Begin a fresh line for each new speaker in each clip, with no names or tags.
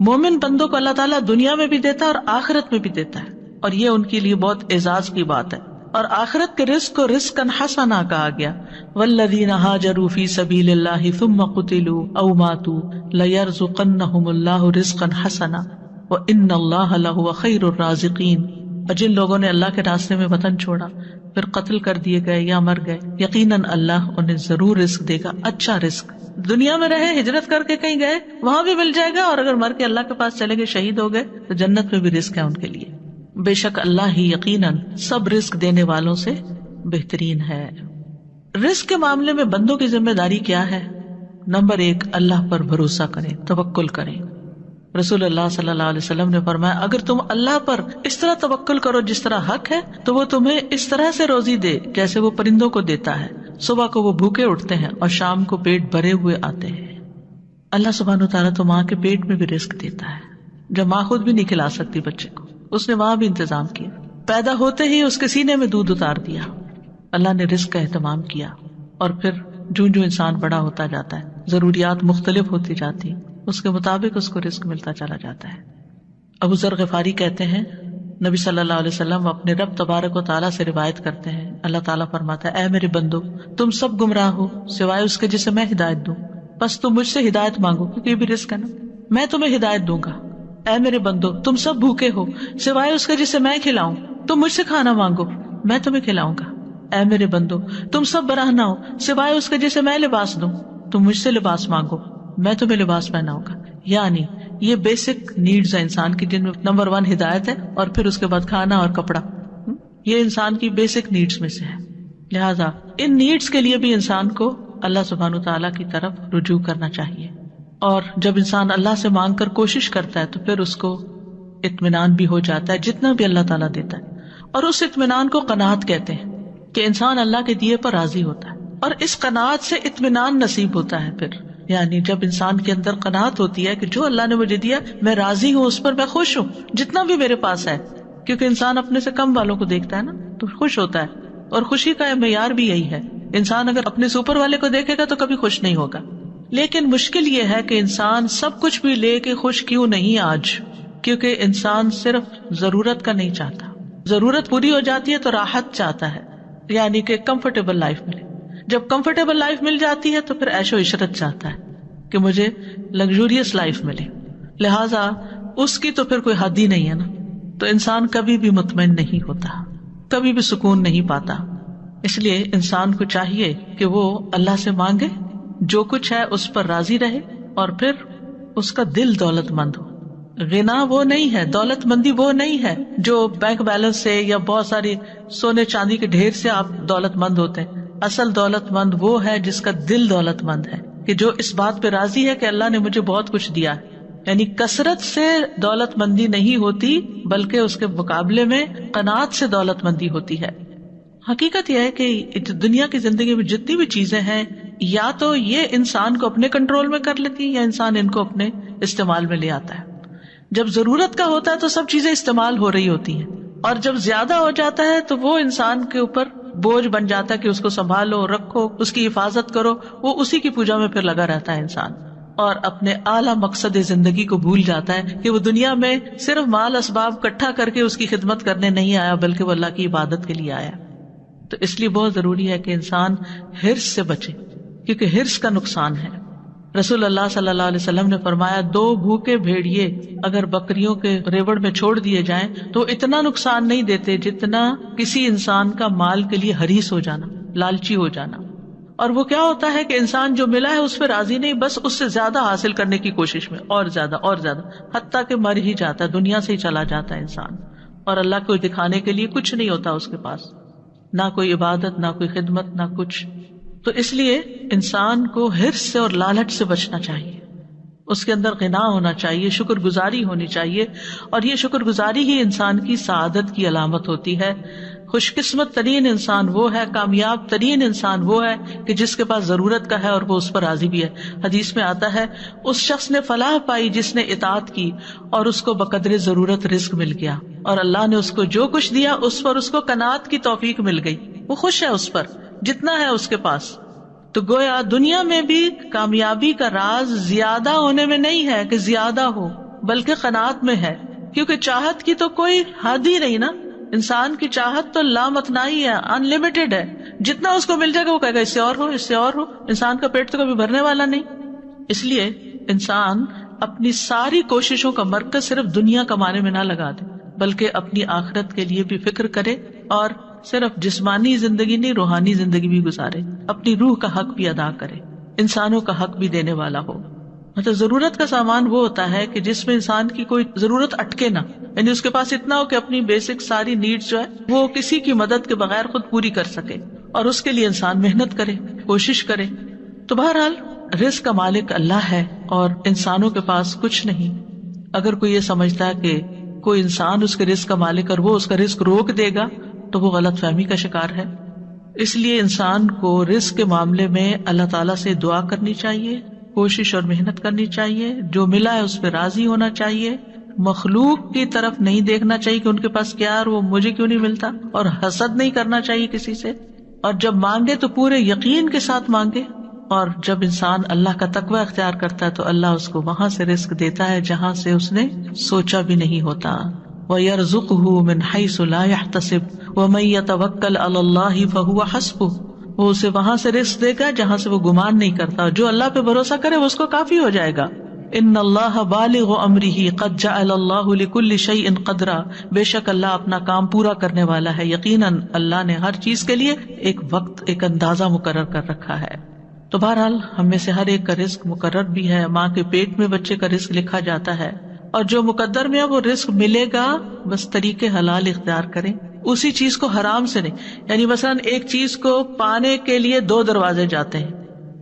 مومن بندوں کو اللہ تعالیٰ دنیا میں بھی دیتا ہے اور آخرت میں بھی دیتا ہے، اور یہ ان کے لیے بہت اعزاز کی بات ہے. اور آخرت کے رزق کو رزقا حسنا کہا گیا. والذین ہاجروا فی سبیل اللہ ثم قتلوا او ماتوا لیرزقنہم اللہ رزقا حسنا وان اللہ لہو خیر الرازقین. اور جن لوگوں نے اللہ کے راستے میں وطن چھوڑا پھر قتل کر دیے گئے یا مر گئے، یقیناً اللہ انہیں ضرور رزق دے گا، اچھا رزق. دنیا میں رہے، ہجرت کر کے کہیں گئے، وہاں بھی مل جائے گا، اور اگر مر کے اللہ کے پاس چلے گئے، شہید ہو گئے، تو جنت میں بھی رزق ہے ان کے لیے. بے شک اللہ ہی یقیناً سب رزق دینے والوں سے بہترین ہے. رزق کے معاملے میں بندوں کی ذمہ داری کیا ہے؟ نمبر 1، اللہ پر بھروسہ کریں، توکل کریں. رسول اللہ صلی اللہ علیہ وسلم نے فرمایا اگر تم اللہ پر اس طرح توکل کرو جس طرح حق ہے تو وہ تمہیں اس طرح سے روزی دے جیسے وہ پرندوں کو دیتا ہے. صبح کو وہ بھوکے اٹھتے ہیں اور شام کو پیٹ بھرے ہوئے آتے ہیں. اللہ سبحانہ وتعالیٰ تو ماں کے پیٹ میں بھی رزق دیتا ہے، جب ماں خود بھی نہیں کھلا سکتی بچے کو، اس نے وہاں بھی انتظام کیا. پیدا ہوتے ہی اس کے سینے میں دودھ اتار دیا، اللہ نے رزق کا اہتمام کیا. اور پھر جو انسان بڑا ہوتا جاتا ہے، ضروریات مختلف ہوتی جاتی، اس کے مطابق اس کو رزق ملتا چلا جاتا ہے. ابو ذر غفاری کہتے ہیں نبی صلی اللہ علیہ وسلم اپنے رب تبارک و تعالیٰ سے روایت کرتے ہیں، اللہ تعالیٰ فرماتا ہے اے میرے بندو تم سب گمراہ ہو سوائے اس کے جسے میں ہدایت دوں، بس تم مجھ سے ہدایت مانگو کیونکہ یہ بھی رزق ہے نا، میں تمہیں ہدایت دوں گا. اے میرے بندو تم سب بھوکے ہو سوائے اس کے جسے میں کھلاؤں، تم مجھ سے کھانا مانگو میں تمہیں کھلاؤں گا. اے میرے بندو تم سب برہنہ ہو سوائے اس کے جسے میں لباس دوں، تم مجھ سے لباس مانگو میں تمہیں لباس پہناؤں گا. یعنی یہ بیسک نیڈز ہیں انسان کی، جن میں نمبر 1 ہدایت ہے، اور پھر اس کے بعد کھانا اور کپڑا. یہ انسان کی بیسک نیڈز میں سے ہے. لہٰذا ان نیڈز کے لیے بھی انسان کو اللہ سبحانہ تعالیٰ کی طرف رجوع کرنا چاہیے. اور جب انسان اللہ سے مانگ کر کوشش کرتا ہے تو پھر اس کو اطمینان بھی ہو جاتا ہے جتنا بھی اللہ تعالیٰ دیتا ہے. اور اس اطمینان کو قناعت کہتے ہیں کہ انسان اللہ کے دیے پر راضی ہوتا ہے، اور اس قناعت سے اطمینان نصیب ہوتا ہے. پھر یعنی جب انسان کے اندر قناعت ہوتی ہے کہ جو اللہ نے مجھے دیا میں راضی ہوں، اس پر میں خوش ہوں جتنا بھی میرے پاس ہے، کیونکہ انسان اپنے سے کم والوں کو دیکھتا ہے نا تو خوش ہوتا ہے. اور خوشی کا معیار بھی یہی ہے، انسان اگر اپنے سے اوپر والے کو دیکھے گا تو کبھی خوش نہیں ہوگا. لیکن مشکل یہ ہے کہ انسان سب کچھ بھی لے کے خوش کیوں نہیں آج، کیونکہ انسان صرف ضرورت کا نہیں چاہتا. ضرورت پوری ہو جاتی ہے تو راحت چاہتا ہے، یعنی کہ کمفرٹیبل لائف ملے. جب کمفرٹیبل لائف مل جاتی ہے تو پھر عیش و عشرت چاہتا ہے کہ مجھے لگژوریس لائف ملے. لہذا اس کی تو پھر کوئی حد ہی نہیں ہے نا، تو انسان کبھی بھی مطمئن نہیں ہوتا، کبھی بھی سکون نہیں پاتا. اس لیے انسان کو چاہیے کہ وہ اللہ سے مانگے، جو کچھ ہے اس پر راضی رہے، اور پھر اس کا دل دولت مند ہو. غنا وہ نہیں ہے، دولت مندی وہ نہیں ہے جو بینک بیلنس سے یا بہت ساری سونے چاندی کے ڈھیر سے آپ دولت مند ہوتے ہیں. اصل دولت مند وہ ہے جس کا دل دولت مند ہے، کہ جو اس بات پہ راضی ہے کہ اللہ نے مجھے بہت کچھ دیا ہے. یعنی کثرت سے دولت مندی نہیں ہوتی بلکہ اس کے مقابلے میں قناعت سے دولت مندی ہوتی ہے. حقیقت یہ ہے کہ دنیا کی زندگی میں جتنی بھی چیزیں ہیں یا تو یہ انسان کو اپنے کنٹرول میں کر لیتی ہیں یا انسان ان کو اپنے استعمال میں لے آتا ہے. جب ضرورت کا ہوتا ہے تو سب چیزیں استعمال ہو رہی ہوتی ہیں، اور جب زیادہ ہو جاتا ہے تو وہ انسان کے اوپر بوجھ بن جاتا ہے کہ اس کو سنبھالو، رکھو، اس کی حفاظت کرو. وہ اسی کی پوجا میں پھر لگا رہتا ہے انسان، اور اپنے اعلیٰ مقصد زندگی کو بھول جاتا ہے کہ وہ دنیا میں صرف مال اسباب اکٹھا کر کے اس کی خدمت کرنے نہیں آیا بلکہ وہ اللہ کی عبادت کے لیے آیا. تو اس لیے بہت ضروری ہے کہ انسان حرص سے بچے، کیونکہ حرص کا نقصان ہے. رسول اللہ صلی اللہ علیہ وسلم نے فرمایا 2 بھوکے بھیڑیے اگر بکریوں کے ریوڑ میں چھوڑ دیے جائیں تو اتنا نقصان نہیں دیتے جتنا کسی انسان کا مال کے لیے حریص ہو جانا، لالچی ہو جانا. اور وہ کیا ہوتا ہے کہ انسان جو ملا ہے اس پہ راضی نہیں، بس اس سے زیادہ حاصل کرنے کی کوشش میں، اور زیادہ اور زیادہ، حتیٰ کہ مر ہی جاتا ہے، دنیا سے ہی چلا جاتا ہے انسان. اور اللہ کو دکھانے کے لیے کچھ نہیں ہوتا اس کے پاس، نہ کوئی عبادت، نہ کوئی خدمت، نہ کچھ. تو اس لیے انسان کو حرص سے اور لالچ سے بچنا چاہیے. اس کے اندر غنا ہونا چاہیے، شکر گزاری ہونی چاہیے، اور یہ شکر گزاری ہی انسان کی سعادت کی علامت ہوتی ہے. خوش قسمت ترین انسان وہ ہے، کامیاب ترین انسان وہ ہے کہ جس کے پاس ضرورت کا ہے اور وہ اس پر راضی بھی ہے. حدیث میں آتا ہے اس شخص نے فلاح پائی جس نے اطاعت کی اور اس کو بقدر ضرورت رزق مل گیا، اور اللہ نے اس کو جو کچھ دیا اس پر اس کو قناعت کی توفیق مل گئی، وہ خوش ہے اس پر جتنا ہے اس کے پاس. تو گویا دنیا میں بھی کامیابی کا راز زیادہ ہونے میں نہیں ہے کہ زیادہ ہو، بلکہ قناعت میں ہے، کیونکہ چاہت کی تو کوئی حد ہی نہیں نا. انسان کی چاہت تو لامتناہی ہے، ان لمیٹڈ ہے. جتنا اس کو مل جائے گا وہ کہے گا اس سے اور ہو، اس سے اور ہو. انسان کا پیٹ تو کبھی بھرنے والا نہیں. اس لیے انسان اپنی ساری کوششوں کا مرکز صرف دنیا کمانے میں نہ لگا دے، بلکہ اپنی آخرت کے لیے بھی فکر کرے، اور صرف جسمانی زندگی نہیں، روحانی زندگی بھی گزارے، اپنی روح کا حق بھی ادا کرے، انسانوں کا حق بھی دینے والا ہو. مطلب ضرورت کا سامان وہ ہوتا ہے کہ جس میں انسان کی کوئی ضرورت اٹکے نہ، یعنی اس کے پاس اتنا ہو کہ اپنی بیسک ساری نیڈز جو ہے وہ کسی کی مدد کے بغیر خود پوری کر سکے، اور اس کے لیے انسان محنت کرے، کوشش کرے. تو بہرحال رزق کا مالک اللہ ہے اور انسانوں کے پاس کچھ نہیں. اگر کوئی یہ سمجھتا ہے کہ کوئی انسان اس کے رزق کا مالک اور وہ اس کا رزق روک دے گا تو وہ غلط فہمی کا شکار ہے. اس لیے انسان کو رزق کے معاملے میں اللہ تعالیٰ سے دعا کرنی چاہیے، کوشش اور محنت کرنی چاہیے، جو ملا ہے اس پہ راضی ہونا چاہیے. مخلوق کی طرف نہیں دیکھنا چاہیے کہ ان کے پاس کیا ہے اور وہ مجھے کیوں نہیں ملتا، اور حسد نہیں کرنا چاہیے کسی سے. اور جب مانگے تو پورے یقین کے ساتھ مانگے. اور جب انسان اللہ کا تقوی اختیار کرتا ہے تو اللہ اس کو وہاں سے رزق دیتا ہے جہاں سے اس نے سوچا بھی نہیں ہوتا. وَيَرْزُقْهُ مِنْ حَيْثُ لَا يَحْتَسِبُ وَمَن يَتَوَكَّلْ عَلَى اللَّهِ فَهُوَ حَسْبُهُ. وہ اسے وہاں سے رزق دے گا جہاں سے وہ گمان نہیں کرتا، جو اللہ پہ بھروسہ کرے وہ اس کو کافی ہو جائے گا. ان اللہ بالغ امرہ قد جعل اللہ لکل شیء قدرا. بے شک اللہ اپنا کام پورا کرنے والا ہے، یقیناً اللہ نے ہر چیز کے لیے ایک وقت، ایک اندازہ مقرر کر رکھا ہے. تو بہرحال ہم میں سے ہر ایک کا رزق مقرر بھی ہے. ماں کے پیٹ میں بچے کا رزق لکھا جاتا ہے، اور جو مقدر میں ہے وہ رزق ملے گا، بس طریقے حلال اختیار کریں، اسی چیز کو حرام سے نہیں. یعنی مثلاً ایک چیز کو پانے کے لیے 2 دروازے جاتے ہیں،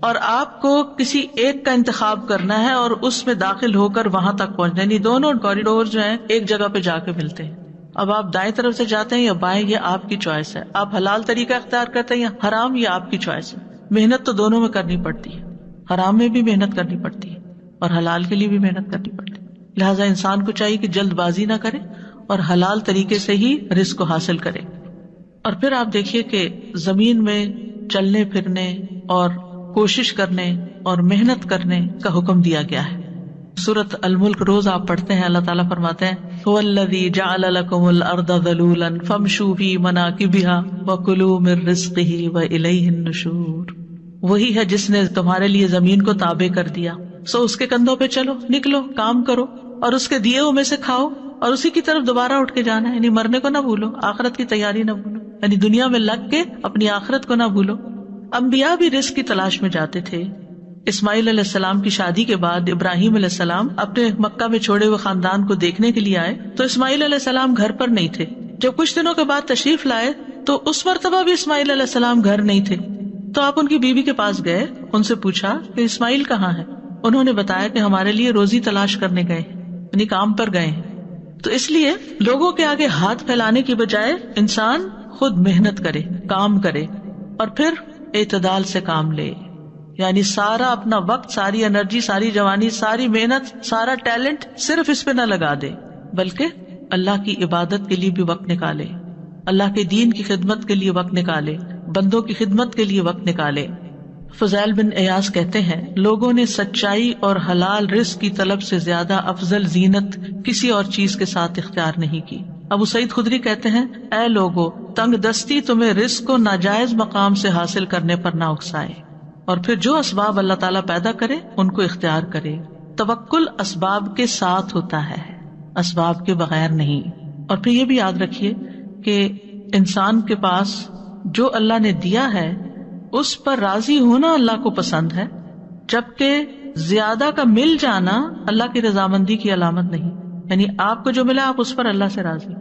اور آپ کو کسی ایک کا انتخاب کرنا ہے اور اس میں داخل ہو کر وہاں تک پہنچنا، یعنی دونوں کوریڈور جو ہیں ایک جگہ پہ جا کے ملتے ہیں. اب آپ دائیں طرف سے جاتے ہیں یا بائیں، یہ آپ کی چوائس ہے. آپ حلال طریقہ اختیار کرتے ہیں یا حرام، یہ آپ کی چوائس ہے. محنت تو دونوں میں کرنی پڑتی ہے، حرام میں بھی محنت کرنی پڑتی ہے اور حلال کے لیے بھی محنت کرنی پڑتی ہے. لہٰذا انسان کو چاہیے کہ جلد بازی نہ کرے اور حلال طریقے سے ہی رزق کو حاصل کرے. اور پھر آپ دیکھیے کہ زمین میں چلنے پھرنے اور کوشش کرنے اور محنت کرنے کا حکم دیا گیا ہے. سورۃ الملک روز آپ پڑھتے ہیں، اللہ تعالیٰ فرماتے ہیں هُوَ الَّذِي جَعَلَ لَكُمُ الْأَرْضَ ذَلُولًا فَامْشُوا فِي مَنَاكِبِهَا وَكُلُوا مِن رِّزْقِهِ وَإِلَيْهِ النُّشُورُ. وہی ہے جس نے تمہارے لیے زمین کو تابع کر دیا، سو اس کے کندھوں پہ چلو، نکلو، کام کرو اور اس کے دیے ہوئے میں سے کھاؤ، اور اسی کی طرف دوبارہ اٹھ کے جانا ہے. یعنی مرنے کو نہ بھولو، آخرت کی تیاری نہ بھولو، یعنی دنیا میں لگ کے اپنی آخرت کو نہ بھولو. انبیاء بھی رزق کی تلاش میں جاتے تھے. اسماعیل علیہ السلام کی شادی کے بعد ابراہیم علیہ السلام اپنے مکہ میں چھوڑے ہوئے خاندان کو دیکھنے کے لیے آئے تو اسماعیل علیہ السلام گھر پر نہیں تھے. جب کچھ دنوں کے بعد تشریف لائے تو اس مرتبہ بھی اسماعیل علیہ السلام گھر نہیں تھے. تو آپ ان کی بیوی کے پاس گئے، ان سے پوچھا کہ اسماعیل کہاں ہے؟ انہوں نے بتایا کہ ہمارے لیے روزی تلاش کرنے گئے ہیں، یعنی کام پر گئے ہیں. تو اس لیے لوگوں کے آگے ہاتھ پھیلانے کی بجائے انسان خود محنت کرے، کام کرے، اور پھر اعتدال سے کام لے. یعنی سارا اپنا وقت، ساری انرجی، ساری جوانی، ساری محنت، سارا ٹیلنٹ صرف اس پہ نہ لگا دے، بلکہ اللہ کی عبادت کے لیے بھی وقت نکالے، اللہ کے دین کی خدمت کے لیے وقت نکالے، بندوں کی خدمت کے لیے وقت نکالے. فضیل بن ایاز کہتے ہیں لوگوں نے سچائی اور حلال رزق کی طلب سے زیادہ افضل زینت کسی اور چیز کے ساتھ اختیار نہیں کی. ابو سعید خدری کہتے ہیں اے لوگو، تنگ دستی تمہیں رزق کو ناجائز مقام سے حاصل کرنے پر نہ اکسائے، اور پھر جو اسباب اللہ تعالیٰ پیدا کرے ان کو اختیار کرے. توکل اسباب کے ساتھ ہوتا ہے، اسباب کے بغیر نہیں. اور پھر یہ بھی یاد رکھیے کہ انسان کے پاس جو اللہ نے دیا ہے اس پر راضی ہونا اللہ کو پسند ہے، جبکہ زیادہ کا مل جانا اللہ کی رضامندی کی علامت نہیں. یعنی آپ کو جو ملا آپ اس پر اللہ سے راضی،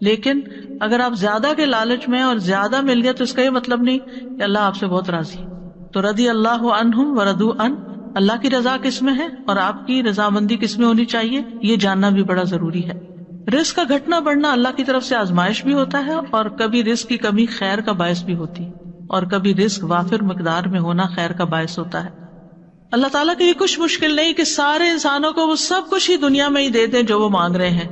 لیکن اگر آپ زیادہ کے لالچ میں اور زیادہ مل گیا تو اس کا یہ مطلب نہیں کہ اللہ آپ سے بہت راضی. تو رضی اللہ عنہم ورضوا عنہ، اللہ کی رضا کس میں ہے اور آپ کی رضامندی کس میں ہونی چاہیے، یہ جاننا بھی بڑا ضروری ہے. رزق کا گھٹنا بڑھنا اللہ کی طرف سے آزمائش بھی ہوتا ہے، اور کبھی رزق کی کمی خیر کا باعث بھی ہوتی ہے، اور کبھی رزق وافر مقدار میں ہونا خیر کا باعث ہوتا ہے. اللہ تعالیٰ کے لیے کچھ مشکل نہیں کہ سارے انسانوں کو وہ سب کچھ ہی دنیا میں ہی دے دیں جو وہ مانگ رہے ہیں،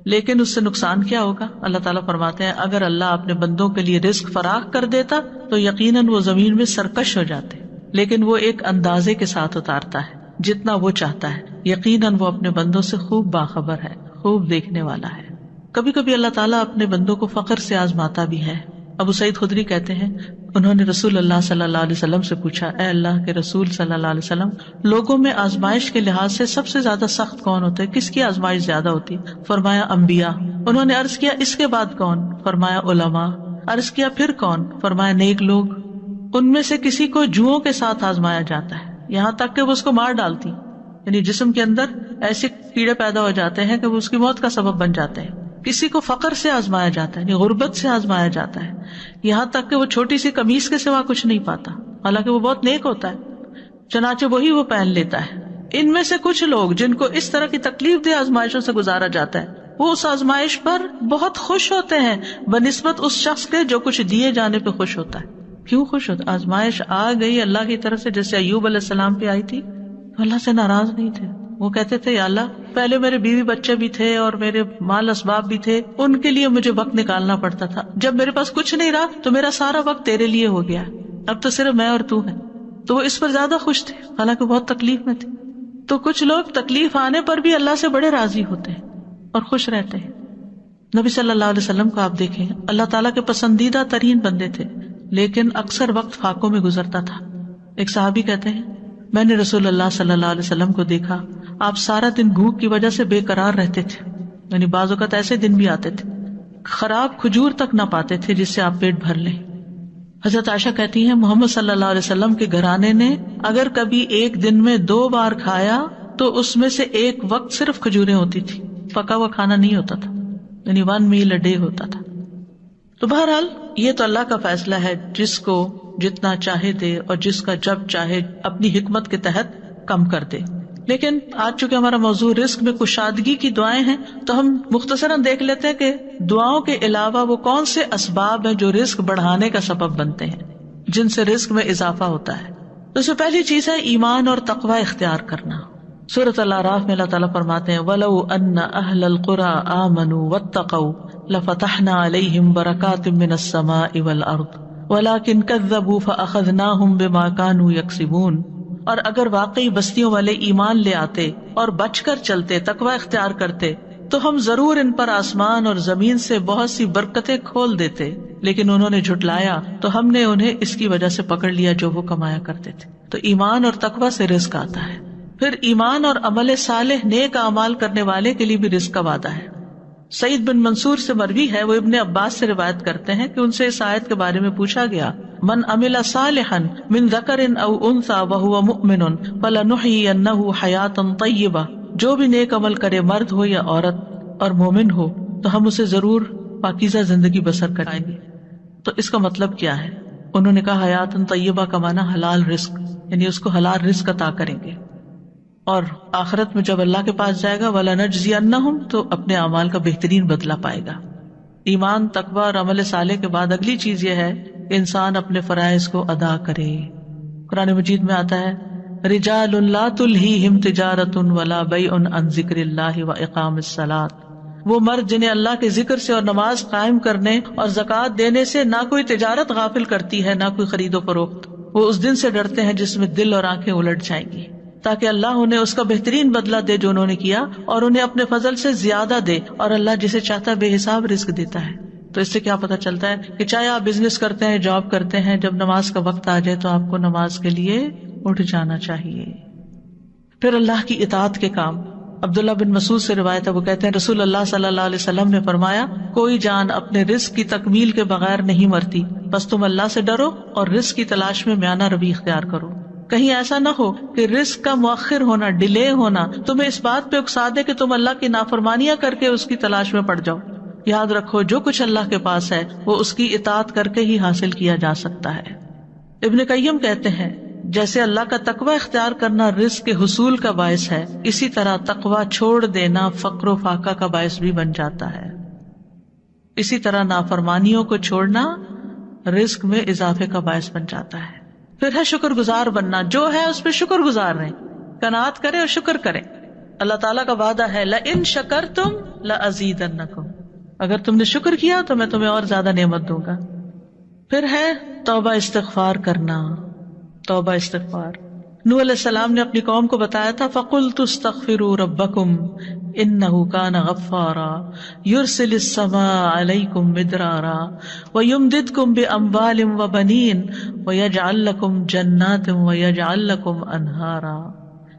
لیکن اس سے نقصان کیا ہوگا؟ اللہ تعالیٰ فرماتے ہیں اگر اللہ اپنے بندوں کے لیے رزق فراخ کر دیتا تو یقیناً وہ زمین میں سرکش ہو جاتے، لیکن وہ ایک اندازے کے ساتھ اتارتا ہے جتنا وہ چاہتا ہے. یقیناً وہ اپنے بندوں سے خوب باخبر ہے، خوب دیکھنے والا ہے۔ کبھی کبھی اللہ تعالیٰ اپنے بندوں کو فقر سے آزماتا بھی ہے۔ ابو سعید خدری کہتے ہیں، انہوں نے رسول اللہ صلی اللہ علیہ وسلم سے پوچھا، اے اللہ کے رسول صلی اللہ علیہ وسلم، لوگوں میں آزمائش کے لحاظ سے سب سے زیادہ سخت کون ہوتا ہے؟ کس کی آزمائش زیادہ ہوتی؟ فرمایا انبیاء۔ انہوں نے عرض کیا اس کے بعد کون؟ فرمایا علماء۔ عرض کیا پھر کون؟ فرمایا نیک لوگ۔ ان میں سے کسی کو جوؤں کے ساتھ آزمایا جاتا ہے، یہاں تک کہ وہ اس کو مار ڈالتی، یعنی جسم کے اندر ایسے کیڑے پیدا ہو جاتے ہیں کہ وہ اس کی موت کا سبب بن جاتے ہیں۔ کسی کو فقر سے آزمایا جاتا ہے، یعنی غربت سے آزمایا جاتا ہے، یہاں تک کہ وہ چھوٹی سی قمیص کے سوا کچھ نہیں پاتا، حالانکہ وہ بہت نیک ہوتا ہے، چنانچہ وہی وہ پہن لیتا ہے۔ ان میں سے کچھ لوگ جن کو اس طرح کی تکلیف دہ آزمائشوں سے گزارا جاتا ہے، وہ اس آزمائش پر بہت خوش ہوتے ہیں بنسبت اس شخص کے جو کچھ دیے جانے پہ خوش ہوتا ہے۔ کیوں خوش ہوتا؟ آزمائش آ گئی اللہ کی طرف سے، جیسے ایوب علیہ السلام پہ آئی تھی، تو اللہ سے ناراض نہیں تھے۔ وہ کہتے تھے یا اللہ پہلے میرے بیوی بچے بھی تھے اور میرے مال اسباب بھی تھے، ان کے لیے مجھے وقت نکالنا پڑتا تھا، جب میرے پاس کچھ نہیں رہا تو میرا سارا وقت تیرے لیے ہو گیا، اب تو صرف میں اور تو ہے۔ تو وہ اس پر زیادہ خوش تھے، حالانکہ بہت تکلیف میں تھے۔ تو کچھ لوگ تکلیف آنے پر بھی اللہ سے بڑے راضی ہوتے ہیں اور خوش رہتے ہیں۔ نبی صلی اللہ علیہ وسلم کو آپ دیکھیں، اللہ تعالیٰ کے پسندیدہ ترین بندے تھے، لیکن اکثر وقت فاقوں میں گزرتا تھا۔ ایک صحابی کہتے ہیں، میں نے رسول اللہ صلی اللہ علیہ وسلم کو دیکھا، آپ سارا دن بھوک کی وجہ سے بے قرار رہتے تھے، یعنی بعض اوقات ایسے دن بھی آتے تھے خراب کھجور تک نہ پاتے تھے جس سے آپ پیٹ بھر لیں۔ حضرت عائشہ کہتی ہیں، محمد صلی اللہ علیہ وسلم کے گھرانے نے اگر کبھی ایک دن میں 2 بار کھایا تو اس میں سے ایک وقت صرف کھجوریں ہوتی تھی، پکا ہوا کھانا نہیں ہوتا تھا، یعنی 1 meal a day ہوتا تھا۔ تو بہرحال یہ تو اللہ کا فیصلہ ہے، جس کو جتنا چاہے دے اور جس کا جب چاہے اپنی حکمت کے تحت کم کر دے۔ لیکن آج چونکہ ہمارا موضوع رزق میں کشادگی کی دعائیں ہیں، تو ہم مختصراً دیکھ لیتے ہیں کہ دعاؤں کے علاوہ وہ کون سے اسباب ہیں جو رزق بڑھانے کا سبب بنتے ہیں، جن سے رزق میں اضافہ ہوتا ہے۔ تو اس میں پہلی چیز ہے ایمان اور تقوی اختیار کرنا۔ سورۃ الاعراف میں اللہ تعالیٰ فرماتے ہیں، وَلَوْ أَنَّ أَهْلَ الْقُرَىٰ آمَنُوا وَاتَّقَوْا لَفَتَحْنَا عَلَيْهِمْ بَرَكَاتٍ مِّنَ السَّمَاءِ وَالْأَرْضِ وَلَٰكِنْ كَذَّبُوا فَأَخَذْنَاهُمْ بِمَا كَانُوا يَكْسِبُونَ۔ اور اگر واقعی بستیوں والے ایمان لے آتے اور بچ کر چلتے، تقوی اختیار کرتے، تو ہم ضرور ان پر آسمان اور زمین سے بہت سی برکتیں کھول دیتے، لیکن انہوں نے جھٹلایا تو ہم نے انہیں اس کی وجہ سے پکڑ لیا جو وہ کمایا کرتے تھے۔ تو ایمان اور تقوی سے رزق آتا ہے۔ پھر ایمان اور عمل صالح نیک اعمال کرنے والے کے لیے بھی رزق کا وعدہ ہے۔ سعید بن منصور سے مروی ہے، وہ ابن عباس سے روایت کرتے ہیں کہ ان سے اس آیت کے بارے میں پوچھا گیا، من عمل صالحا من ذکر او انثى وهو مؤمن فلنحيينه حیاتا طیبہ، جو بھی نیک عمل کرے، مرد ہو یا عورت، اور مومن ہو، تو ہم اسے ضرور پاکیزہ زندگی بسر کرائیں گے۔ تو اس کا مطلب کیا ہے؟ انہوں نے کہا حیاتا طیبہ کا معنی حلال رزق، یعنی اس کو حلال رزق عطا کریں گے، اور آخرت میں جب اللہ کے پاس جائے گا وَلَنَجْزِيَنَّهُمْ، تو اپنے اعمال کا بہترین بدلہ پائے گا۔ ایمان، تقوی اور عمل صالح کے بعد اگلی چیز یہ ہے کہ انسان اپنے فرائض کو ادا کرے۔ قرآن مجید میں آتا ہے، رجال لا تلہیہم تجارت ولا بیع عن ذکر اللہ واقام الصلاۃ، وہ مرد جنہیں اللہ کے ذکر سے اور نماز قائم کرنے اور زکوٰۃ دینے سے نہ کوئی تجارت غافل کرتی ہے، نہ کوئی خرید و فروخت۔ وہ اس دن سے ڈرتے ہیں جس میں دل اور آنکھیں الٹ جائیں گی، تاکہ اللہ انہیں اس کا بہترین بدلہ دے جو انہوں نے کیا، اور انہیں اپنے فضل سے زیادہ دے، اور اللہ جسے چاہتا ہے بے حساب رزق دیتا ہے۔ تو اس سے کیا پتہ چلتا ہے کہ چاہے آپ بزنس کرتے ہیں، جاب کرتے ہیں، جب نماز کا وقت آ جائے تو آپ کو نماز کے لیے اٹھ جانا چاہیے۔ پھر اللہ کی اطاعت کے کام۔ عبداللہ بن مسعود سے روایت ہے، وہ کہتے ہیں رسول اللہ صلی اللہ علیہ وسلم نے فرمایا، کوئی جان اپنے رزق کی تکمیل کے بغیر نہیں مرتی، بس تم اللہ سے ڈرو اور رزق کی تلاش میں میانہ روی اختیار کرو۔ کہیں ایسا نہ ہو کہ رزق کا مؤخر ہونا، ڈیلے ہونا تمہیں اس بات پہ اکسا دے کہ تم اللہ کی نافرمانیاں کر کے اس کی تلاش میں پڑ جاؤ۔ یاد رکھو، جو کچھ اللہ کے پاس ہے وہ اس کی اطاعت کر کے ہی حاصل کیا جا سکتا ہے۔ ابن قیم کہتے ہیں، جیسے اللہ کا تقوی اختیار کرنا رزق کے حصول کا باعث ہے، اسی طرح تقوی چھوڑ دینا فقر و فاقہ کا باعث بھی بن جاتا ہے۔ اسی طرح نافرمانیوں کو چھوڑنا رزق میں اضافے کا باعث بن جاتا ہے۔ پھر ہے شکر گزار بننا، جو ہے اس پہ شکر گزار رہیں، قناعت کریں اور شکر کریں۔ اللہ تعالیٰ کا وعدہ ہے، لَإِن شَكَرْتُمْ لَأَزِيدَنَّكُمْ، اگر تم نے شکر کیا تو میں تمہیں اور زیادہ نعمت دوں گا۔ پھر ہے توبہ استغفار کرنا، توبہ استغفار۔ نوح علیہ السلام نے اپنی قوم کو بتایا تھا فَقُلْتُ اسْتَغْفِرُوا رَبَّكُمْ إِنَّهُ كَانَ غَفَّارًا يُرْسِلِ السَّمَاءَ عَلَيْكُمْ مِدْرَارًا وَيُمْدِدْكُمْ بِأَمْوَالٍ وَبَنِينَ وَيَجْعَلْ لَكُمْ جَنَّاتٍ وَيَجْعَلْ لَكُمْ أَنْهَارًا۔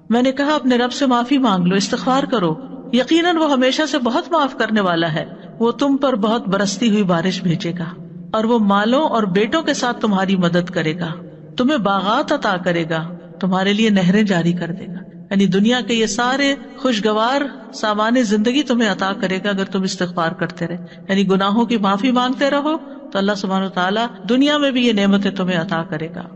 میں نے کہا اپنے رب سے معافی مانگ لو، استغفار کرو، یقیناً وہ ہمیشہ سے بہت معاف کرنے والا ہے، وہ تم پر بہت برستی ہوئی بارش بھیجے گا، اور وہ مالوں اور بیٹوں کے ساتھ تمہاری مدد کرے گا، تمہیں باغات عطا کرے گا، تمہارے لیے نہریں جاری کر دے گا، یعنی دنیا کے یہ سارے خوشگوار سامان زندگی تمہیں عطا کرے گا اگر تم استغفار کرتے رہے، یعنی گناہوں کی معافی مانگتے رہو تو اللہ سبحانہ وتعالیٰ دنیا میں بھی یہ نعمتیں تمہیں عطا کرے گا۔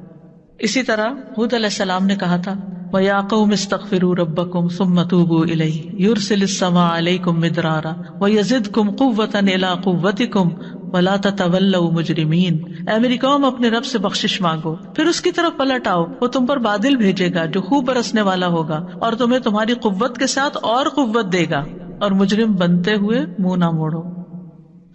اسی طرح ہود علیہ السلام نے کہا تھا وَيَا قَوْمِ اسْتَغْفِرُوا رَبَّكُمْ ثُمَّ تُوبُوا إِلَيْهِ يُرْسِلِ السَّمَاءَ عَلَيْكُمْ مِدْرَارًا وَيَزِدْكُمْ قُوَّةً إِلَىٰ قُوَّتِكُمْ وَلَا تَتَوَلَّوْا مُجْرِمِينَ۔ اے میری قوم اپنے رب سے بخشش مانگو، پھر اس کی طرف پلٹ آؤ، وہ تم پر بادل بھیجے گا جو خوب برسنے والا ہوگا، اور تمہیں تمہاری قوت کے ساتھ اور قوت دے گا، اور مجرم بنتے ہوئے منہ نہ موڑو۔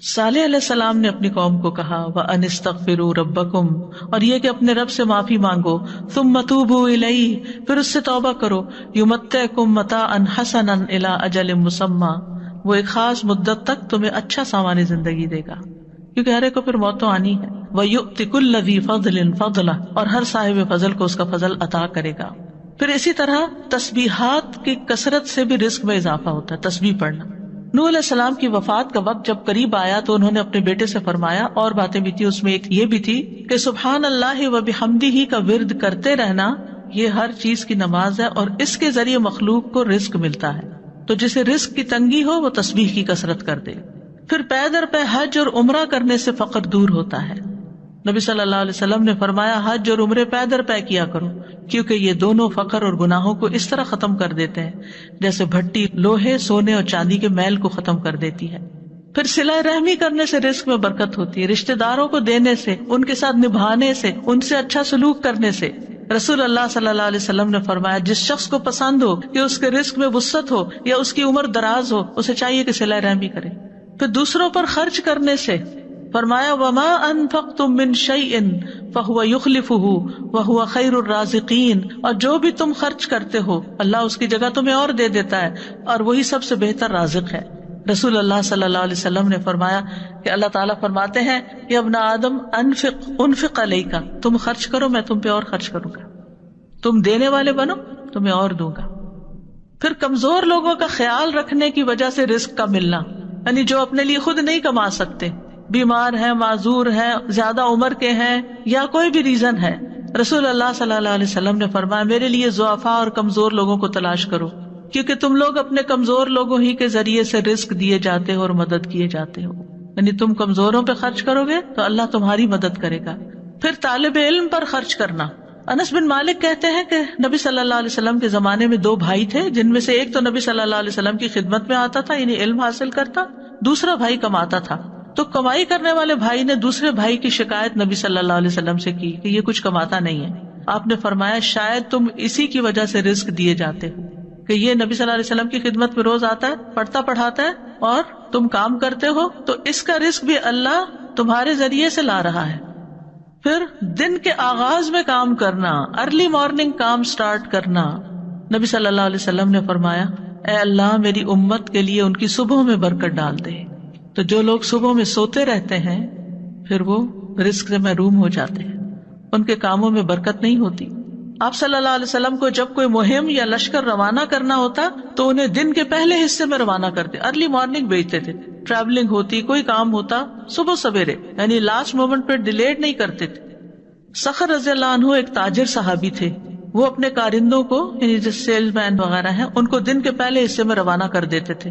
صالح علیہ السلام نے اپنی قوم کو کہا وَأَنِ اسْتَغْفِرُوا رَبَّكُمْ، اور یہ کہ اپنے رب سے معافی مانگو، ثُمَّ تُوبُوا إِلَيْهِ، پھر اس سے توبہ کرو، يُمَتِّعْكُمْ مَتَاعًا حَسَنًا إِلَىٰ أَجَلٍ مُّسَمًّى، وہ ایک خاص مدت تک تمہیں اچھا سامان زندگی دے گا، کیونکہ ہر ایک کو پھر موت تو آنی ہے، وَيُؤْتِ كُلَّ ذِي فَضْلٍ فَضْلَهُ، اور ہر صاحب فضل کو اس کا فضل عطا کرے گا۔ پھر اسی طرح تسبیحات کی کثرت سے بھی رزق میں اضافہ ہوتا ہے، تسبیح پڑھنا۔ نوح علیہ السلام کی وفات کا وقت جب قریب آیا تو انہوں نے اپنے بیٹے سے فرمایا، اور باتیں بھی تھی، اس میں ایک یہ بھی تھی کہ سبحان اللہ و بحمدہ کا ورد کرتے رہنا، یہ ہر چیز کی نماز ہے، اور اس کے ذریعے مخلوق کو رزق ملتا ہے، تو جسے رزق کی تنگی ہو وہ تسبیح کی کثرت کر دے۔ پھر پے در پے حج اور عمرہ کرنے سے فقر دور ہوتا ہے۔ نبی صلی اللہ علیہ وسلم نے فرمایا حج اور عمرے پے در پے کیا کرو، کیونکہ یہ دونوں فقر اور گناہوں کو اس طرح ختم کر دیتے ہیں جیسے بھٹی لوہے، سونے اور چاندی کے میل کو ختم کر دیتی ہے۔ پھر صلہ رحمی کرنے سے رزق میں برکت ہوتی ہے، رشتہ داروں کو دینے سے، ان کے ساتھ نبھانے سے، ان سے اچھا سلوک کرنے سے۔ رسول اللہ صلی اللہ علیہ وسلم نے فرمایا جس شخص کو پسند ہو کہ اس کے رزق میں وسعت ہو یا اس کی عمر دراز ہو، اسے چاہیے کہ صلہ رحمی کرے۔ پھر دوسروں پر خرچ کرنے سے فرمایا وَمَا أَنفَقْتُم مِّن شَيْءٍ فَهُوَ يُخْلِفُهُ وَهُوَ خَيْرُ الرَّازِقِينَ، اور جو بھی تم خرچ کرتے ہو اللہ اس کی جگہ تمہیں اور دے دیتا ہے، اور وہی سب سے بہتر رازق ہے۔ رسول اللہ صلی اللہ علیہ وسلم نے فرمایا کہ اللہ تعالیٰ فرماتے ہیں کہ ابن آدم انفق علیک، تم خرچ کرو میں تم پہ اور خرچ کروں گا، تم دینے والے بنو تمہیں اور دوں گا۔ پھر کمزور لوگوں کا خیال رکھنے کی وجہ سے رزق کا ملنا، یعنی جو اپنے لیے خود نہیں کما سکتے، بیمار ہیں، معذور ہیں، زیادہ عمر کے ہیں، یا کوئی بھی ریزن ہے، رسول اللہ صلی اللہ علیہ وسلم نے فرمایا میرے لیے ضعفاء اور کمزور لوگوں کو تلاش کرو، کیونکہ تم لوگ اپنے کمزور لوگوں ہی کے ذریعے سے رزق دیے جاتے ہو اور مدد کیے جاتے ہو، یعنی تم کمزوروں پہ خرچ کرو گے تو اللہ تمہاری مدد کرے گا۔ پھر طالب علم پر خرچ کرنا۔ انس بن مالک کہتے ہیں کہ نبی صلی اللہ علیہ وسلم کے زمانے میں 2 بھائی تھے، جن میں سے ایک تو نبی صلی اللہ علیہ وسلم کی خدمت میں آتا تھا، یعنی علم حاصل کرتا، دوسرا بھائی کماتا تھا۔ تو کمائی کرنے والے بھائی نے دوسرے بھائی کی شکایت نبی صلی اللہ علیہ وسلم سے کی کہ یہ کچھ کماتا نہیں ہے۔ آپ نے فرمایا شاید تم اسی کی وجہ سے رزق دیے جاتے ہو کہ یہ نبی صلی اللہ علیہ وسلم کی خدمت میں روز آتا ہے، پڑھتا پڑھاتا ہے، اور تم کام کرتے ہو، تو اس کا رزق بھی اللہ تمہارے ذریعے سے لا رہا ہے۔ پھر دن کے آغاز میں کام کرنا، ارلی مارننگ کام سٹارٹ کرنا۔ نبی صلی اللہ علیہ وسلم نے فرمایا اے اللہ میری امت کے لیے ان کی صبح میں برکت ڈال دے۔ تو جو لوگ صبح میں سوتے رہتے ہیں پھر وہ رزق سے محروم ہو جاتے ہیں، ان کے کاموں میں برکت نہیں ہوتی۔ آپ صلی اللہ علیہ وسلم کو جب کوئی مہم یا لشکر روانہ کرنا ہوتا تو انہیں دن کے پہلے حصے میں روانہ کرتے، ارلی مارننگ بھیجتے تھے۔ ٹریولنگ ہوتی، کوئی کام ہوتا، صبح سویرے، یعنی لاسٹ مومنٹ پہ ڈیلیڈ نہیں کرتے تھے۔ صخر رضی اللہ عنہ ایک تاجر صحابی تھے، وہ اپنے کارندوں کو، یعنی جو سیلز مین وغیرہ ہیں، ان کو دن کے پہلے حصے میں روانہ کر دیتے تھے،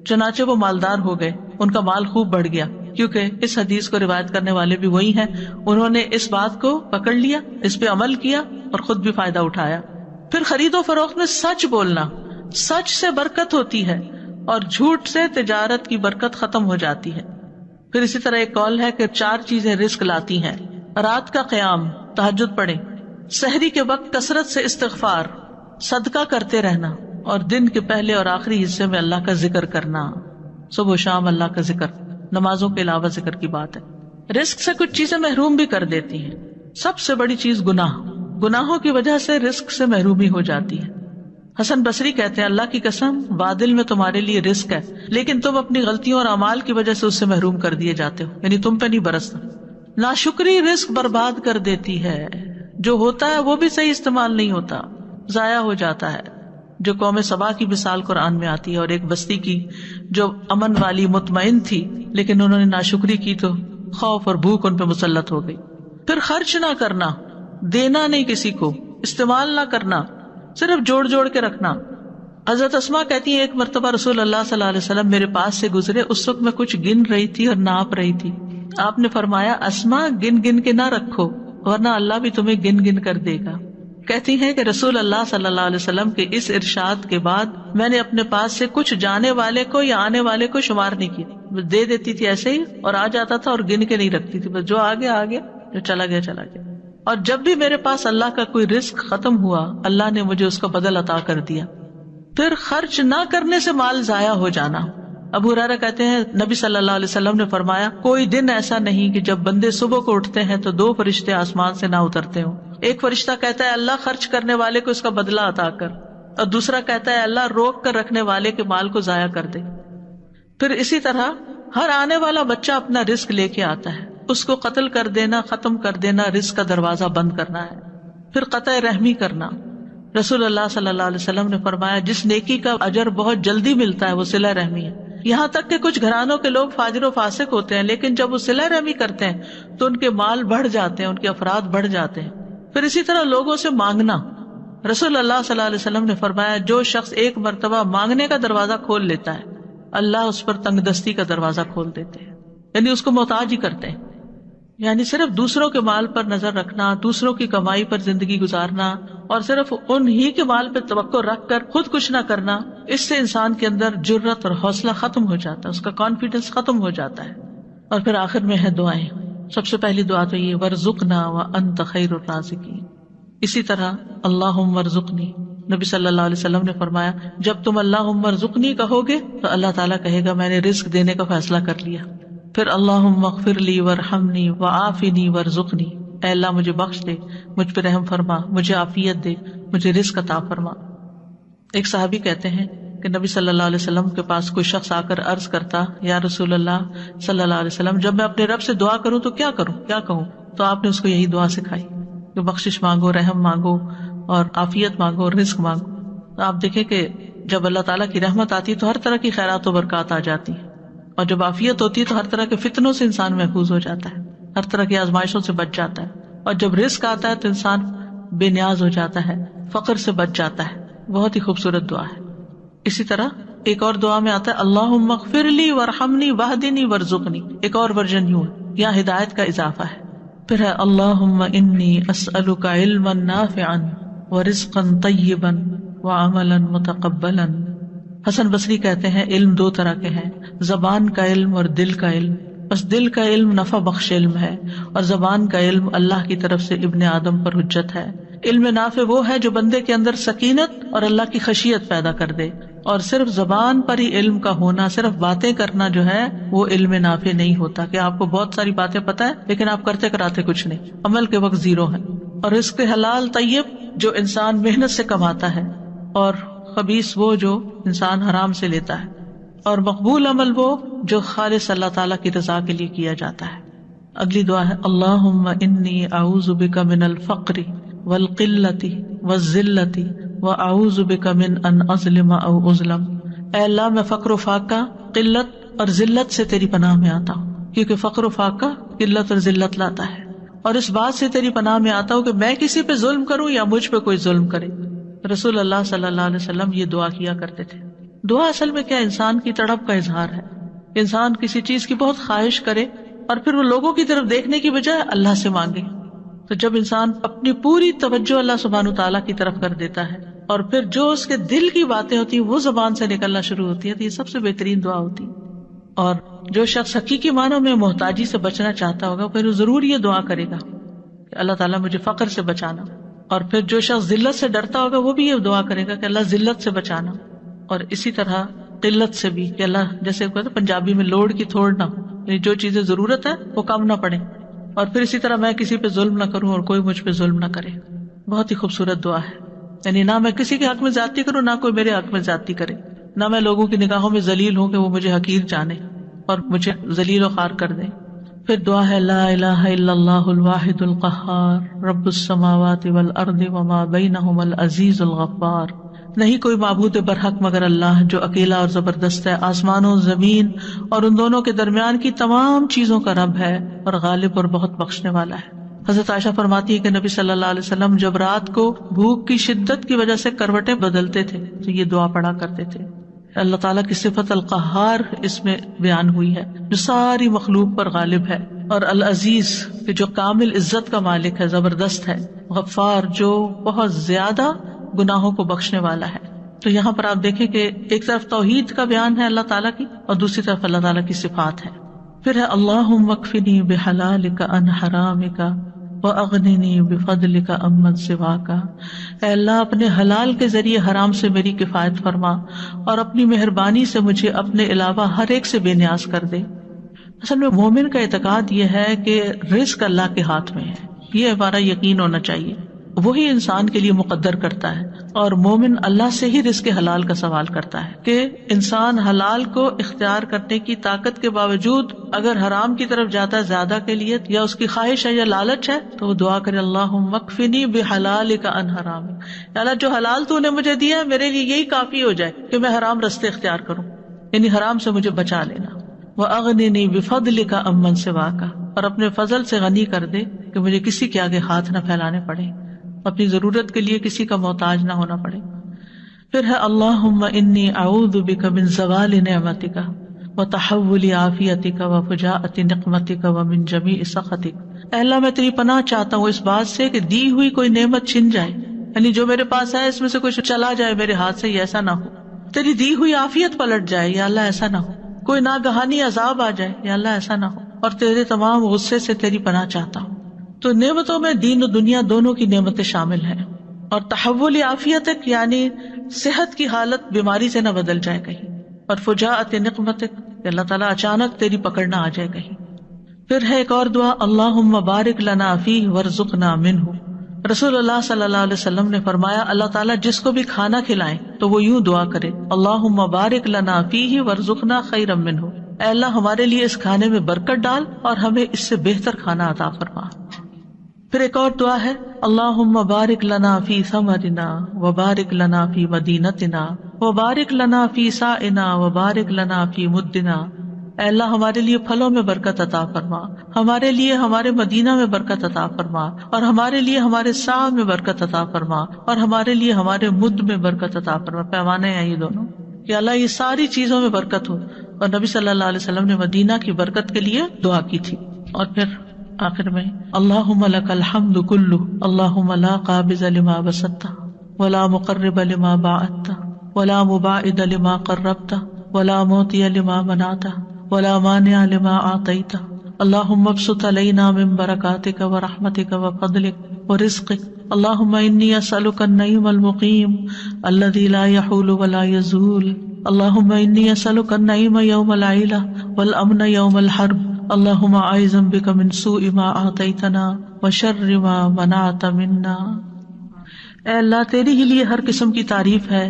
چنانچہ وہ مالدار ہو گئے، ان کا مال خوب بڑھ گیا، کیونکہ اس حدیث کو روایت کرنے والے بھی وہی ہیں، انہوں نے اس بات کو پکڑ لیا، اس پہ عمل کیا اور خود بھی فائدہ اٹھایا۔ پھر خرید و فروخت میں سچ بولنا، سچ سے برکت ہوتی ہے اور جھوٹ سے تجارت کی برکت ختم ہو جاتی ہے۔ پھر اسی طرح ایک قول ہے کہ 4 چیزیں رزق لاتی ہیں: رات کا قیام، تہجد پڑھیں، سحری کے وقت کثرت سے استغفار، صدقہ کرتے رہنا، اور دن کے پہلے اور آخری حصے میں اللہ کا ذکر کرنا، صبح و شام اللہ کا ذکر، نمازوں کے علاوہ ذکر کی بات ہے۔ رزق سے کچھ چیزیں محروم بھی کر دیتی ہیں، سب سے بڑی چیز گناہ، گناہوں کی وجہ سے رزق سے محرومی ہو جاتی ہے. حسن بصری کہتے ہیں اللہ کی قسم بادل میں تمہارے لیے رزق ہے لیکن تم اپنی غلطیوں اور اعمال کی وجہ سے اس سے محروم کر دیے جاتے ہو، یعنی تم پہ نہیں برستا. ناشکری رزق برباد کر دیتی ہے، جو ہوتا ہے وہ بھی صحیح استعمال نہیں ہوتا، ضائع ہو جاتا ہے. جو قوم سبا کی مثال قرآن میں آتی ہے، اور ایک بستی کی جو امن والی مطمئن تھی لیکن انہوں نے ناشکری کی تو خوف اور بھوک ان پہ مسلط ہو گئی. پھر خرچ نہ کرنا، دینا نہیں کسی کو، استعمال نہ کرنا، صرف جوڑ جوڑ کے رکھنا. حضرت اسماء کہتی ہیں ایک مرتبہ رسول اللہ صلی اللہ علیہ وسلم میرے پاس سے گزرے، اس وقت میں کچھ گن رہی تھی اور ناپ رہی تھی. آپ نے فرمایا اسماء گن گن کے نہ رکھو ورنہ اللہ بھی تمہیں گن گن کر دے گا. کہتی ہیں کہ رسول اللہ صلی اللہ علیہ وسلم کے اس ارشاد کے بعد میں نے اپنے پاس سے کچھ جانے والے کو یا آنے والے کو شمار نہیں کیا، دے دیتی تھی ایسے ہی اور آ جاتا تھا اور گن کے نہیں رکھتی تھی، بس جو آ گیا جو چلا گیا چلا گیا. اور جب بھی میرے پاس اللہ کا کوئی رزق ختم ہوا اللہ نے مجھے اس کا بدل عطا کر دیا. پھر خرچ نہ کرنے سے مال ضائع ہو جانا. ابو ہریرہ کہتے ہیں نبی صلی اللہ علیہ وسلم نے فرمایا کوئی دن ایسا نہیں کہ جب بندے صبح کو اٹھتے ہیں تو 2 فرشتے آسمان سے نہ اترتے ہوں. ایک فرشتہ کہتا ہے اللہ خرچ کرنے والے کو اس کا بدلہ عطا کر، اور دوسرا کہتا ہے اللہ روک کر رکھنے والے کے مال کو ضائع کر دے. پھر اسی طرح ہر آنے والا بچہ اپنا رزق لے کے آتا ہے، اس کو قتل کر دینا، ختم کر دینا رزق کا دروازہ بند کرنا ہے. پھر قطع رحمی کرنا. رسول اللہ صلی اللہ علیہ وسلم نے فرمایا جس نیکی کا اجر بہت جلدی ملتا ہے وہ صلہ رحمی ہے. یہاں تک کہ کچھ گھرانوں کے لوگ فاجر و فاسق ہوتے ہیں لیکن جب وہ صلہ رحمی کرتے ہیں تو ان کے مال بڑھ جاتے ہیں، ان کے افراد بڑھ جاتے ہیں. پھر اسی طرح لوگوں سے مانگنا. رسول اللہ صلی اللہ علیہ وسلم نے فرمایا جو شخص ایک مرتبہ مانگنے کا دروازہ کھول لیتا ہے اللہ اس پر تنگ دستی کا دروازہ کھول دیتے ہیں، یعنی اس کو محتاج ہی کرتے ہیں. یعنی صرف دوسروں کے مال پر نظر رکھنا، دوسروں کی کمائی پر زندگی گزارنا اور صرف ان ہی کے مال پہ توقع رکھ کر خود کچھ نہ کرنا، اس سے انسان کے اندر جرت اور حوصلہ ختم ہو جاتا ہے، اس کا کانفیڈنس ختم ہو جاتا ہے. اور پھر آخر میں ہے دعائیں. سب سے پہلی دعا تو یہ وارزقنا وانت خیر الرازقین. اسی طرح اللہم ارزقنی، نبی صلی اللہ علیہ وسلم نے فرمایا جب تم اللہم ارزقنی کہو گے تو اللہ تعالیٰ کہے گا میں نے رزق دینے کا فیصلہ کر لیا. پھر اللہم اغفر لی وارحمنی وعافنی وارزقنی، اے اللہ مجھے بخش دے، مجھ پہ رحم فرما، مجھے عافیت دے، مجھے رزق عطا فرما. ایک صحابی کہتے ہیں کہ نبی صلی اللہ علیہ وسلم کے پاس کوئی شخص آ کر عرض کرتا یا رسول اللہ صلی اللہ علیہ وسلم جب میں اپنے رب سے دعا کروں تو کیا کروں، کیا کہوں؟ تو آپ نے اس کو یہی دعا سکھائی کہ بخشش مانگو، رحم مانگو اور عافیت مانگو اور رزق مانگو. تو آپ دیکھیں کہ جب اللہ تعالیٰ کی رحمت آتی ہے تو ہر طرح کی خیرات و برکات آ جاتی ہے، اور جب عافیت ہوتی ہے تو ہر طرح کے فتنوں سے انسان محفوظ ہو جاتا ہے، ہر طرح کی آزمائشوں سے بچ جاتا ہے. اور جب رزق آتا ہے تو انسان بے نیاز ہو جاتا ہے، فقر سے بچ جاتا ہے. بہت ہی خوبصورت دعا ہے. اسی طرح ایک اور دعا میں آتا ہے اللہم اغفر لی وارحمنی واہدنی وارزقنی، ایک اور ورژن یوں ہے، یہاں ہدایت کا اضافہ ہے. پھر ہے اللہم انی اسألک علما نافعا ورزقا طیبا وعملا متقبلا. حسن بصری کہتے ہیں علم 2 طرح کے ہیں، زبان کا علم اور دل کا علم. بس دل کا علم نفع بخش علم ہے اور زبان کا علم اللہ کی طرف سے ابن آدم پر حجت ہے. علم نافع وہ ہے جو بندے کے اندر سکینت اور اللہ کی خشیت پیدا کر دے، اور صرف زبان پر ہی علم کا ہونا، صرف باتیں کرنا جو ہے وہ علم نافع نہیں ہوتا کہ آپ کو بہت ساری باتیں پتہ ہے لیکن آپ کرتے کراتے کچھ نہیں، عمل کے وقت زیرو ہے. اور رزق حلال طیب جو انسان محنت سے کماتا ہے، اور خبیث وہ جو انسان حرام سے لیتا ہے، اور مقبول عمل وہ جو خالص اللہ تعالیٰ کی رضا کے لیے کیا جاتا ہے. اگلی دعا ہے اللہم انی اعوذ بک من الفقر والقلۃ والذلۃ واعوذ بک من ان اظلم او اظلم. اے اللہ میں فقر و فاقہ، قلت اور ذلت سے تیری پناہ میں آتا ہوں، کیونکہ فقر و فاقہ قلت اور ذلت لاتا ہے، اور اس بات سے تیری پناہ میں آتا ہوں کہ میں کسی پہ ظلم کروں یا مجھ پہ کوئی ظلم کرے. رسول اللہ صلی اللہ علیہ وسلم یہ دعا کیا کرتے تھے. دعا اصل میں کیا انسان کی تڑپ کا اظہار ہے. انسان کسی چیز کی بہت خواہش کرے اور پھر وہ لوگوں کی طرف دیکھنے کی بجائے اللہ سے مانگے. تو جب انسان اپنی پوری توجہ اللہ سبحانہ وتعالیٰ کی طرف کر دیتا ہے اور پھر جو اس کے دل کی باتیں ہوتی ہیں وہ زبان سے نکلنا شروع ہوتی ہے تو یہ سب سے بہترین دعا ہوتی ہے. اور جو شخص حقیقی معنوں میں محتاجی سے بچنا چاہتا ہوگا پھر وہ ضرور یہ دعا کرے گا کہ اللہ تعالیٰ مجھے فقر سے بچانا. اور پھر جو شخص ذلت سے ڈرتا ہوگا وہ بھی یہ دعا کرے گا کہ اللہ ذلت سے بچانا. اور اسی طرح قلت سے بھی کہ اللہ، جیسے کہتے ہیں پنجابی میں لوڑ کی تھوڑ نہ ہو، یعنی جو چیزیں ضرورت ہے وہ کم نہ پڑے. اور پھر اسی طرح میں کسی پہ ظلم نہ کروں اور کوئی مجھ پہ ظلم نہ کرے. بہت ہی خوبصورت دعا ہے. یعنی نہ میں کسی کے حق میں زیادتی کروں، نہ کوئی میرے حق میں زیادتی کرے، نہ میں لوگوں کی نگاہوں میں ذلیل ہوں کہ وہ مجھے حقیر جانے اور مجھے ذلیل و خوار کر دیں. پھر دعا ہے لا الہ الا اللہ الواحد القہار رب السماوات والارض وما بینہما العزیز الغفار. نہیں کوئی معبود برحق مگر اللہ جو اکیلا اور زبردست ہے، آسمانوں زمین اور ان دونوں کے درمیان کی تمام چیزوں کا رب ہے اور غالب اور بہت بخشنے والا ہے. حضرت عائشہ فرماتی ہے کہ نبی صلی اللہ علیہ وسلم جب رات کو بھوک کی شدت کی وجہ سے کروٹیں بدلتے تھے تو یہ دعا پڑھا کرتے تھے. اللہ تعالیٰ کی صفت القہار اس میں بیان ہوئی ہے جو ساری مخلوق پر غالب ہے، اور العزیز کہ جو کامل عزت کا مالک ہے، زبردست ہے، غفار جو بہت زیادہ گناہوں کو بخشنے والا ہے. تو یہاں پر آپ دیکھیں کہ ایک طرف توحید کا بیان ہے اللہ تعالیٰ کی اور دوسری طرف اللہ تعالیٰ کی صفات ہے. پھر ہے اللہم اکفنی بحلالک عن حرامک وَأَغْنِنِي بِفَضْلِكَ عَمَّن سِوَاكَ. اے اللہ اپنے حلال کے ذریعے حرام سے میری کفایت فرما اور اپنی مہربانی سے مجھے اپنے علاوہ ہر ایک سے بے نیاز کر دے. اصل میں مومن کا اعتقاد یہ ہے کہ رزق اللہ کے ہاتھ میں ہے، یہ ہمارا یقین ہونا چاہیے. وہی انسان کے لیے مقدر کرتا ہے، اور مومن اللہ سے ہی رزق حلال کا سوال کرتا ہے کہ انسان حلال کو اختیار کرنے کی طاقت کے باوجود اگر حرام کی طرف جاتا ہے زیادہ کے لیے، یا اس کی خواہش ہے یا لالچ ہے، تو وہ دعا کرے اللہم اکفنی بحلالک عن حرامک. اللہ جو حلال تو نے مجھے دیا ہے میرے لیے یہی کافی ہو جائے کہ میں حرام رستے اختیار کروں، یعنی حرام سے مجھے بچا لینا. وَأَغْنِنِي بِفَضْلِكَ عَمَّن سِوَاكَ، اور اپنے فضل سے غنی کر دے کہ مجھے کسی کے آگے ہاتھ نہ پھیلانے پڑے، اپنی ضرورت کے لیے کسی کا محتاج نہ ہونا پڑے. پھر ہے اللہم انی اعوذ بک من زوال نعمتک وتحول عافیتک وفجاءۃ نقمتک ومن جمیع سخطک. اے اللہ میں تیری پناہ چاہتا ہوں اس بات سے کہ دی ہوئی کوئی نعمت چھن جائے، یعنی جو میرے پاس ہے اس میں سے کچھ چلا جائے میرے ہاتھ سے، یہ ایسا نہ ہو. تیری دی ہوئی عافیت پلٹ جائے، یا اللہ ایسا نہ ہو. کوئی ناگہانی عذاب آ جائے، یا اللہ ایسا نہ ہو. اور تیرے تمام غصے سے تیری پناہ چاہتا ہوں. تو نعمتوں میں دین و دنیا دونوں کی نعمتیں شامل ہیں. اور تحول عافیتک یعنی صحت کی حالت بیماری سے نہ بدل جائے کہیں، اور فجاءۃ نقمتک کہ اللہ تعالیٰ اچانک تیری پکڑ نہ آ جائے کہیں. پھر ہے ایک اور دعا اللہم بارک لنا فیہ وارزقنا منہ. رسول اللہ صلی اللہ علیہ وسلم نے فرمایا اللہ تعالیٰ جس کو بھی کھانا کھلائیں تو وہ یوں دعا کرے اللہم بارک لنا فیہ وارزقنا خیرا منہ. اے اللہ ہمارے لیے اس کھانے میں برکت ڈال اور ہمیں اس سے بہتر کھانا عطا فرما. پھر ایک اور دعا ہے اللہم بارک لنا فی ثمرنا وبارک لنا فی مدینتنا وبارک لنا فی سائنا وبارک لنا فی مدنا. اے اللہ ہمارے لیے پھلوں میں برکت عطا فرما، ہمارے لیے ہمارے مدینہ میں برکت عطا فرما، اور ہمارے لیے ہمارے سا میں برکت عطا فرما، اور ہمارے لیے ہمارے مد میں برکت عطا فرما. پیمانے ہیں یہ دونوں کہ اللہ یہ ساری چیزوں میں برکت ہو. اور نبی صلی اللہ علیہ وسلم نے مدینہ کی برکت کے لیے دعا کی تھی. اور پھر آخر میں اللہم لک الحمد کلہ اللہم لا قابض لما بسطت ولا مقرب لما باعدت ولا مباعد لما قربت ولا معطی لما منعت ولا مانع لما اعطیت. اللہم ابسط علینا من برکاتک ورحمتک وفضلک ورزقک. اللہم انی اسألک النعیم المقیم الذی لا یحول ولا یزول. اللہم انی اسألک النعیم یوم العیلہ والامن یوم الحرب. اللہم اعوذ بک من سوء ما اعطیتنا وشر ما منعت منا. اے اللہ تیری ہی لیے ہر قسم کی تعریف ہے.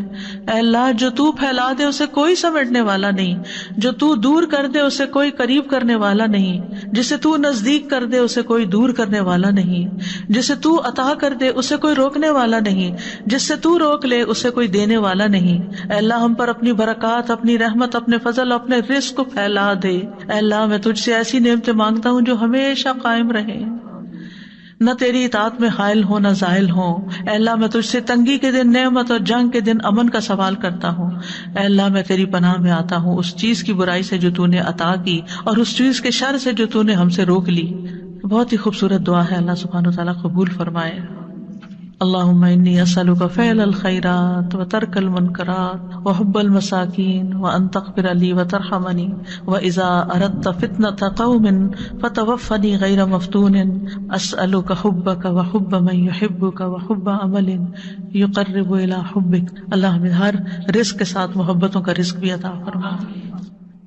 اے اللہ جو تو پھیلا دے اسے کوئی سمیٹنے والا نہیں، جو تو دور کر دے اسے کوئی قریب کرنے والا نہیں، جسے تو نزدیک کر دے اسے کوئی دور کرنے والا نہیں، جسے تو عطا کر دے اسے کوئی روکنے والا نہیں، جس سے تو روک لے اسے کوئی دینے والا نہیں. اے اللہ ہم پر اپنی برکات، اپنی رحمت، اپنے فضل، اپنے رزق کو پھیلا دے. اے اللہ میں تجھ سے ایسی نعمتیں مانگتا ہوں جو ہمیشہ قائم رہیں، نہ تیری اطاعت میں حائل ہو نہ زائل ہو. اے اللہ میں تجھ سے تنگی کے دن نعمت اور جنگ کے دن امن کا سوال کرتا ہوں. اے اللہ میں تیری پناہ میں آتا ہوں اس چیز کی برائی سے جو تو نے عطا کی اور اس چیز کے شر سے جو تو نے ہم سے روک لی. بہت ہی خوبصورت دعا ہے، اللہ سبحانہ وتعالیٰ قبول فرمائے. اللہم انی اسألک فعل الخیرات وترک المنکرات وحب المساکین وان تغفر لی وترحمنی واذا اردت فتنة قوم فتوفنی غیر مفتون. اسألک حبک وحب من یحبک وحب عمل یقرب الی حبک. اللہ ہمیں ہر رزق کے ساتھ محبتوں کا رزق بھی عطا فرما.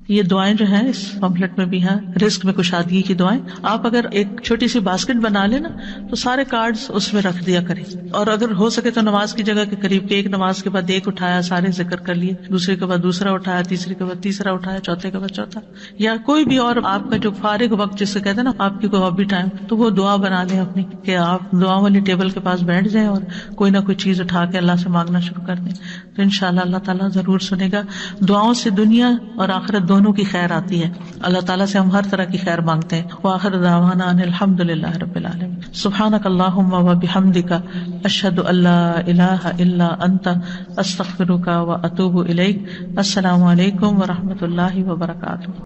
یہ دعائیں جو ہیں اس پمفلٹ میں بھی ہیں، رزق میں کشادگی کی دعائیں. آپ اگر ایک چھوٹی سی باسکٹ بنا لیں نا تو سارے کارڈز اس میں رکھ دیا کریں، اور اگر ہو سکے تو نماز کی جگہ کے قریب، ایک نماز کے بعد ایک اٹھایا، سارے ذکر کر لیے، دوسرے کے بعد دوسرا اٹھایا، تیسرے کے بعد تیسرا اٹھایا، چوتھے کے بعد چوتھا، یا کوئی بھی اور آپ کا جو فارغ وقت جسے کہتے ہیں نا آپ کی کوئی ہابی ٹائم، تو وہ دعا بنا لیں اپنی کہ آپ دعا والی ٹیبل کے پاس بیٹھ جائیں اور کوئی نہ کوئی چیز اٹھا کے اللہ سے مانگنا شروع کر دیں. تو انشاءاللہ اللہ تعالیٰ ضرور سنے گا. دعاؤں سے دنیا اور آخرت دونوں کی خیر آتی ہے. اللہ تعالیٰ سے ہم ہر طرح کی خیر مانگتے ہیں. وآخر دعوانا ان الحمد للہ رب العالمین. سبحانک اللہم وبحمدک، اشہد ان لا الہ الا انت، استغفرک واتوب الیک. السلام علیکم ورحمۃ اللہ وبرکاتہ.